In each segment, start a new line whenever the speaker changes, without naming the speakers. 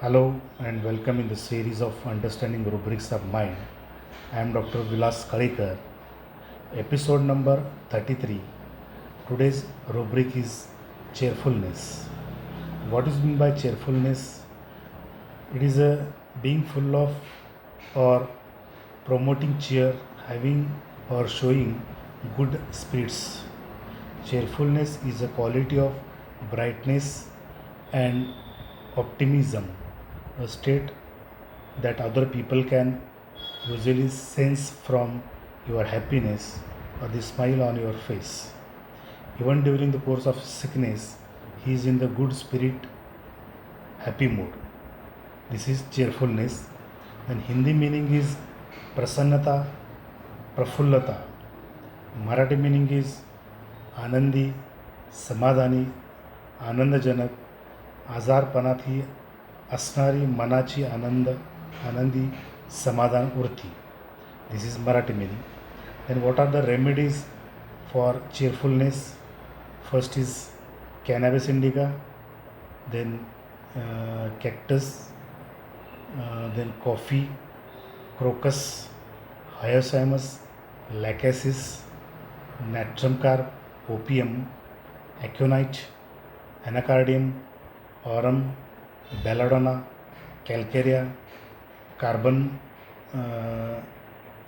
Hello and welcome in the series of Understanding Rubrics of Mind. I am Dr. Vilas Kalekar. Episode number 33. Today's rubric is cheerfulness. What is meant by cheerfulness? It is a being full of or promoting cheer, having or showing good spirits. Cheerfulness is a quality of brightness and optimism, a state that other people can usually sense from your happiness or the smile on your face. Even during the course of sickness, he is in the good spirit, happy mood. This is cheerfulness. And Hindi meaning is prasannata, prafullata. Marathi meaning is Anandi, समाधानी, आनंदजनक, आजारपणातही असणारी मनाची आनंदी समाधान वृत्ती. This is Marathi meaning. Then what are the remedies for cheerfulness? First is cannabis indica, then cactus, then coffee, crocus, hyoscyamus, lachesis, natrum carp, opium, aconite, anacardium, aurum, belladonna, calcarea,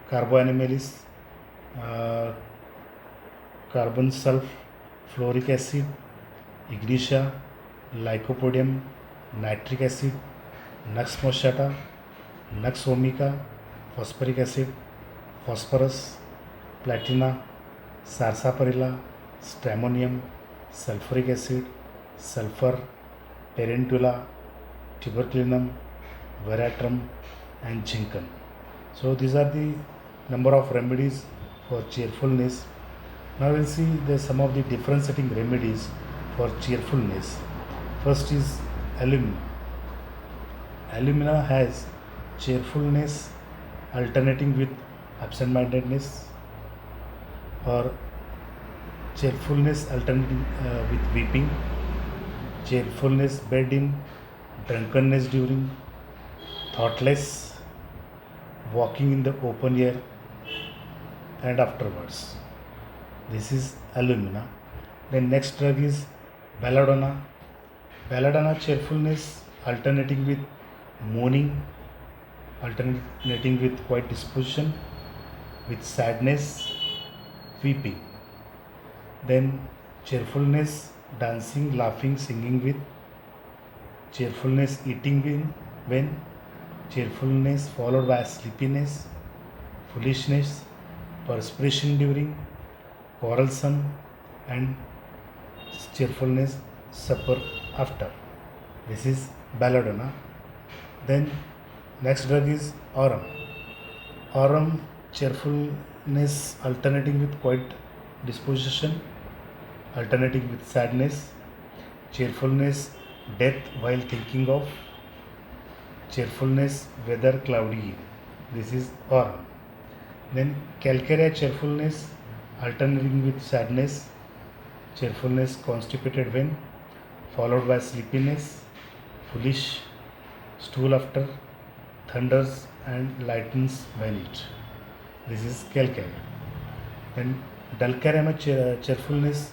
carboanimalis, carbon sulf, fluoric acid, ignitia, lycopodium, nitric acid, nux moscata, nux vomica, phosphoric acid, phosphorus, platina, sarsaparilla, stramonium, sulfuric acid, sulfur, tarantula, tuberculinum, veratrum, and zinc. So these are the number of remedies for cheerfulness. Now we'll see some of the differentiating remedies for cheerfulness. First is alumina. Alumina has cheerfulness alternating with absent-mindedness, or cheerfulness alternating with weeping, cheerfulness bred in drunkenness during, thoughtless, walking in the open air and afterwards. This is alumina. Then next drug is belladonna. Belladonna cheerfulness alternating with mourning, alternating with quiet disposition, with sadness, weeping. Then cheerfulness, dancing, laughing, singing with, cheerfulness, eating when, cheerfulness followed by sleepiness, foolishness, perspiration during, quarrelsome, and cheerfulness, supper after. This is belladonna. Then next drug is aurum. Aurum cheerfulness alternating with quiet disposition, alternating with sadness, cheerfulness, death while thinking of, cheerfulness, weather cloudy. This is aurum. Then calcarea cheerfulness alternating with sadness, cheerfulness constipated when, followed by sleepiness, foolish, stool after, thunders and lightens when it. This is calcarea. Then dulcarium cheerfulness,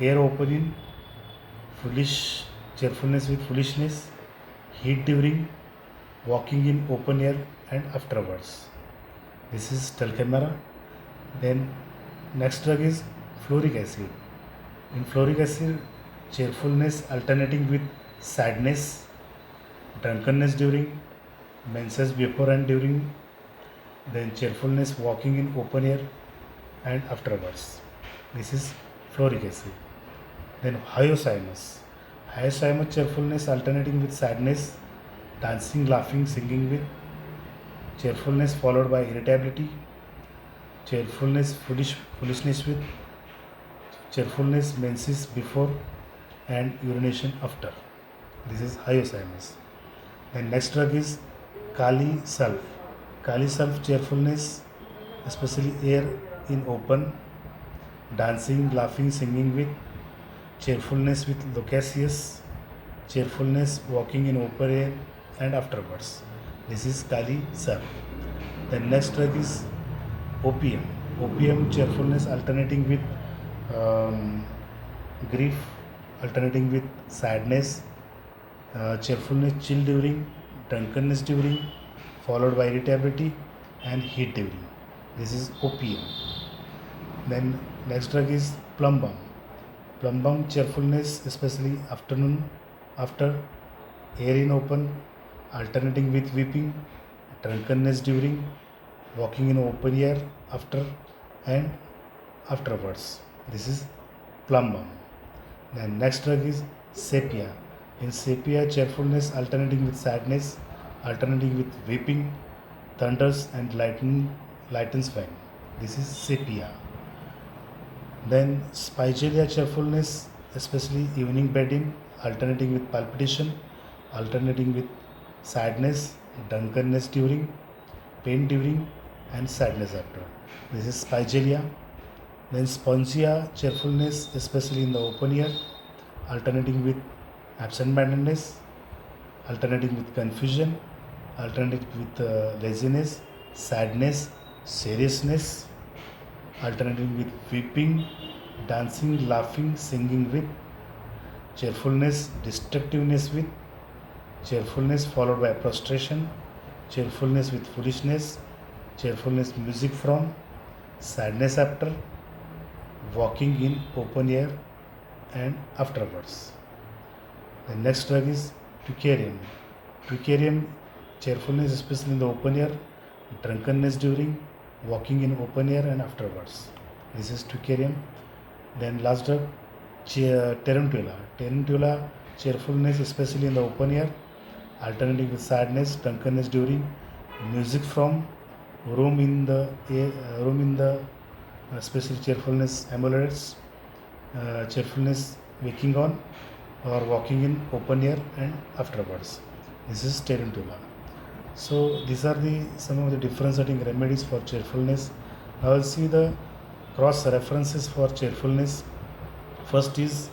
air opening, foolish, cheerfulness with foolishness, heat during, walking in open air and afterwards. This is dulcamera. Then next drug is fluoric acid. In fluoric acid, cheerfulness alternating with sadness, drunkenness during, menses before and during, then cheerfulness walking in open air and afterwards. This is fluoric acid. Then hyoscyamus. Hyoscyamus cheerfulness alternating with sadness, dancing, laughing, singing with, cheerfulness followed by irritability, cheerfulness, foolishness with, cheerfulness, menses before and urination after. This is hyoscyamus. Then next drug is Kali sulf. Kali sulf cheerfulness, especially air in open, dancing, laughing, singing with, cheerfulness with loquacious, cheerfulness, walking in open air and afterwards. This is Kali Sarp. The next drug is opium. Opium, cheerfulness alternating with grief, alternating with sadness, cheerfulness, chill during, drunkenness during, followed by irritability and heat during. This is opium. Then next drug is plum balm. Plum balm, cheerfulness, especially afternoon after, air in open, alternating with weeping, drunkenness during, walking in open air after and afterwards. This is plum balm. Then next drug is sepia. In sepia, cheerfulness alternating with sadness, alternating with weeping, thunders and lightens fang. This is sepia. Then spigelia, cheerfulness, especially evening bedding, alternating with palpitation, alternating with sadness, drunkenness during, pain during, and sadness after. This is spigelia. Then spongia, cheerfulness, especially in the open air, alternating with absent-mindedness, alternating with confusion, alternating with laziness, sadness, seriousness, alternating with weeping, dancing, laughing, singing with, cheerfulness, destructiveness with, cheerfulness followed by prostration, cheerfulness with foolishness, cheerfulness music from, sadness after, walking in open air and afterwards. The next drug is Picarium. Picarium, cheerfulness especially in the open air, drunkenness during, walking in open air and afterwards. This is Picarium. Then last drug, Tarantula. Tarantula, cheerfulness especially in the open air, alternating with sadness, drunkenness during, music from, room in the especially cheerfulness ameliorates, cheerfulness waking on or walking in open air and afterwards. This is Tarantula. So these are some of the differentiating remedies for cheerfulness. Now we'll see the cross references for cheerfulness. First is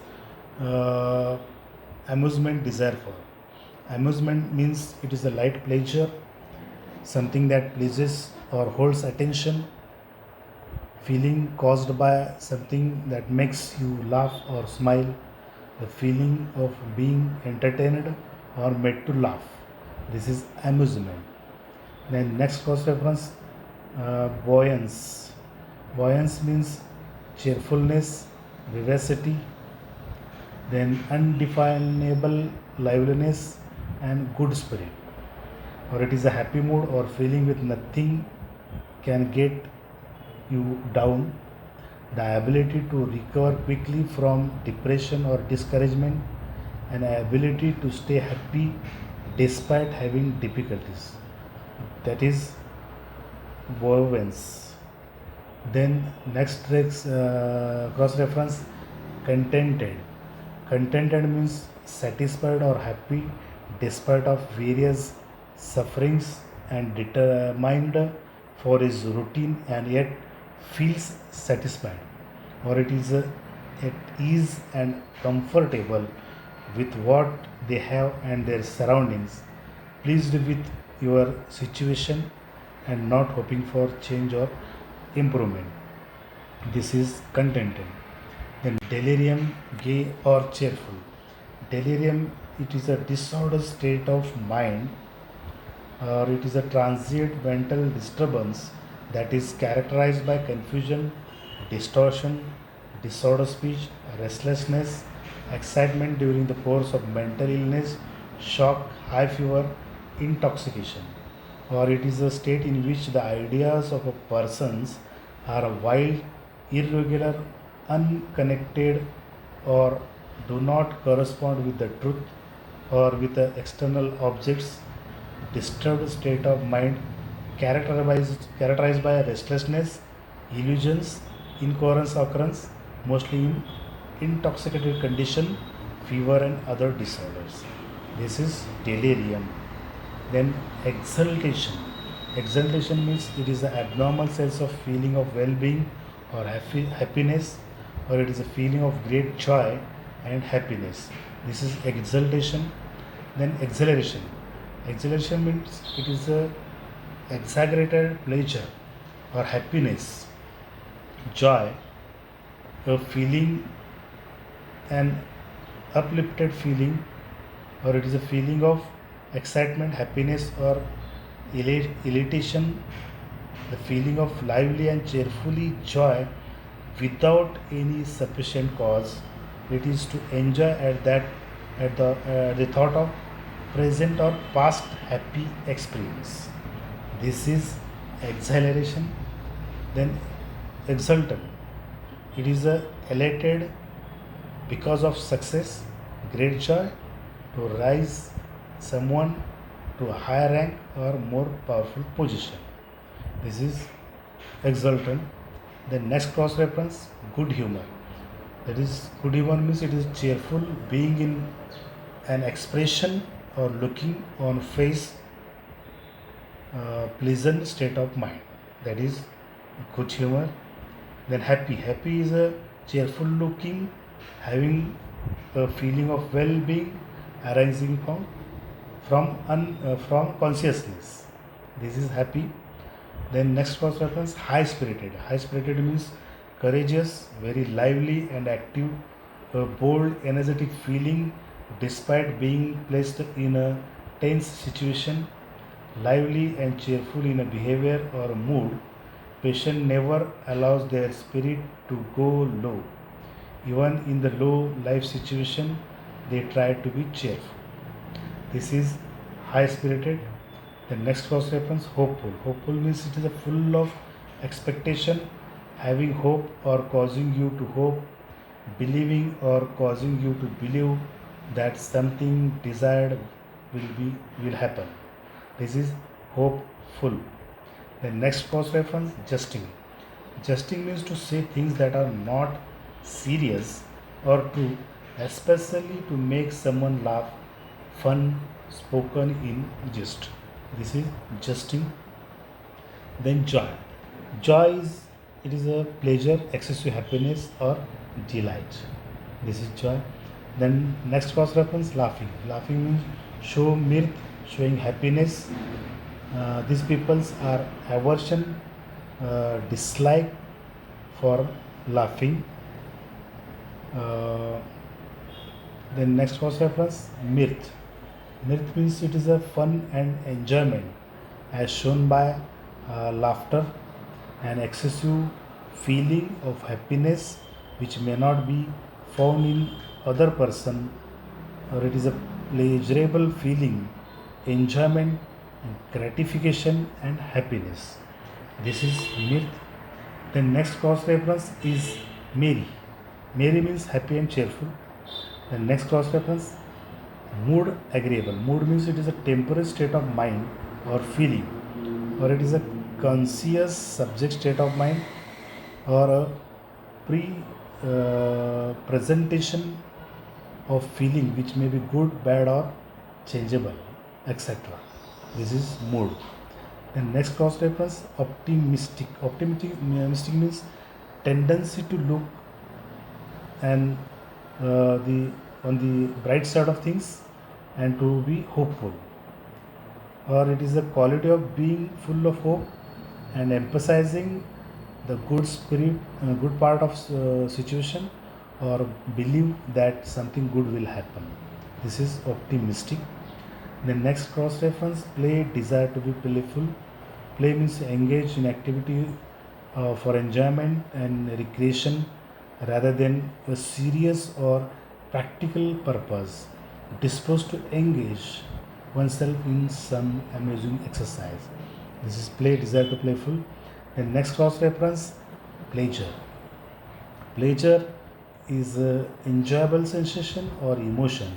amusement, desire for. Amusement means it is a light pleasure, something that pleases or holds attention, feeling caused by something that makes you laugh or smile, the feeling of being entertained or made to laugh. This is amusement. Then next cross reference, buoyance. Buoyance means cheerfulness, vivacity, then undefinable liveliness and good spirit. Or it is a happy mood or feeling with nothing can get you down, the ability to recover quickly from depression or discouragement, and ability to stay happy despite having difficulties. That is buoyance. Then next cross reference, contented. Contented means satisfied or happy despite of various sufferings and determined for his routine and yet feels satisfied, or it is at ease and comfortable with what they have and their surroundings, pleased with your situation and not hoping for change or improvement. This is contented. Then delirium, gay or cheerful. Delirium, it is a disordered state of mind, or it is a transient mental disturbance that is characterized by confusion, distortion, disordered speech, restlessness, excitement during the course of mental illness, shock, high fever, intoxication. Or it is a state in which the ideas of a person's are wild, irregular, unconnected, or do not correspond with the truth or with the external objects. Disturbed state of mind characterized by restlessness, illusions, incoherence occurrence, mostly in intoxicated condition, fever and other disorders. This is delirium. Then exaltation. Exaltation means it is an abnormal sense of feeling of well-being or happiness, or it is a feeling of great joy and happiness. This is exaltation. Then exhilaration. Exhilaration means it is a exaggerated pleasure or happiness, joy, a feeling, an uplifted feeling, or it is a feeling of excitement, happiness, or elation, the feeling of lively and cheerfully joy without any sufficient cause. It is to enjoy at the thought of present or past happy experience. This is exhilaration. Then exultant. It is a elated because of success, great joy to rise someone to a higher rank or more powerful position. This is exultant. The next cross reference, good humor. That is, good humor means it is cheerful, being in an expression or looking on face, pleasant state of mind. That is good humor. Then happy. Happy is a cheerful looking, having a feeling of well-being arising from consciousness. This is happy. Then next cross reference, high spirited. High spirited means courageous, very lively and active, a bold, energetic feeling despite being placed in a tense situation, lively and cheerful in a behavior or mood. Patient never allows their spirit to go low. Even in the low life situation, they try to be cheerful. This is high spirited. The next cross reference, hopeful. Hopeful means it is a full of expectation, having hope or causing you to hope, believing or causing you to believe that something desired will happen. This is hopeful. The next cross reference, jesting. Jesting means to say things that are not serious or true, especially to make someone laugh, fun spoken in jest. This is jesting. Then joy. Joy is it is a pleasure, excessive happiness or delight. This is joy. Then next cross reference, laughing. Laughing means show mirth, showing happiness. These peoples are aversion, dislike for laughing. Uh, then next cross reference, mirth. Mirth means it is a fun and enjoyment as shown by laughter, an excessive feeling of happiness which may not be found in other person, or it is a pleasurable feeling, enjoyment, and gratification and happiness. This is mirth. The next cross reference is merry. Merry means happy and cheerful. The next cross reference, mood agreeable. Mood means it is a temporary state of mind or feeling, or it is a conscious subject state of mind, or a pre presentation of feeling which may be good, bad, or changeable, etc. This is mood. And next cross reference, optimistic. Optimistic means tendency to look and the on the bright side of things and to be hopeful, or it is the quality of being full of hope and emphasizing the good spirit, good part of situation, or believe that something good will happen. This is optimistic. The next cross reference, play, desire to be playful. Play means engage in activity for enjoyment and recreation rather than a serious or practical purpose, disposed to engage oneself in some amusing exercise. This is play, desire to playful. The next cross reference, pleasure. Pleasure is an enjoyable sensation or emotion.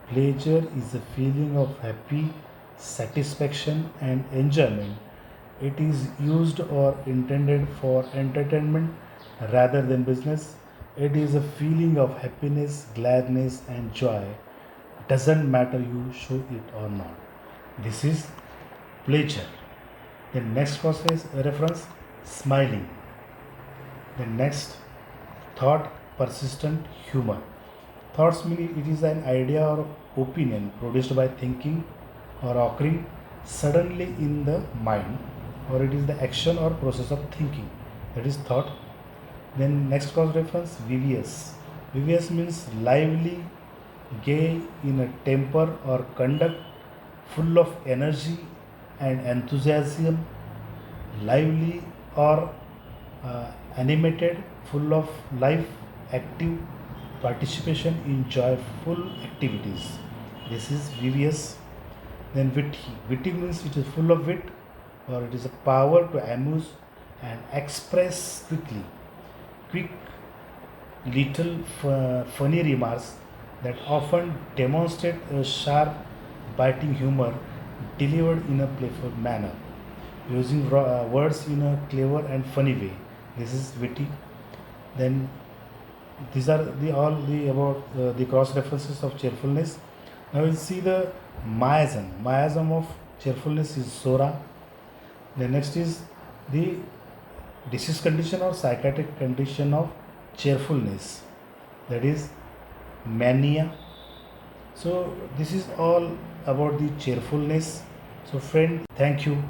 Pleasure is a feeling of happy satisfaction and enjoyment. It is used or intended for entertainment rather than business. It is a feeling of happiness, gladness, and joy. Doesn't matter you show it or not. This is pleasure. The next reference, smiling. The next thought, persistent humor. Thoughts mean it is an idea or opinion produced by thinking or occurring suddenly in the mind, or it is the action or process of thinking, that is thought. Then next cross reference, vivacious. Vivacious means lively, gay, in a temper or conduct, full of energy and enthusiasm, lively or animated, full of life, active participation in joyful activities. This is vivacious. Then witty. Witty means it is full of wit, or it is a power to amuse and express quickly. Quick, little funny remarks that often demonstrate a sharp, biting humor delivered in a playful manner, using words in a clever and funny way. This is witty. Then these are the all the about the cross references of cheerfulness. Now we'll see the miasm. Miasm of cheerfulness is sora. The next is the disease condition or psychiatric condition of cheerfulness, that is mania. So this is all about the cheerfulness. So friend, thank you.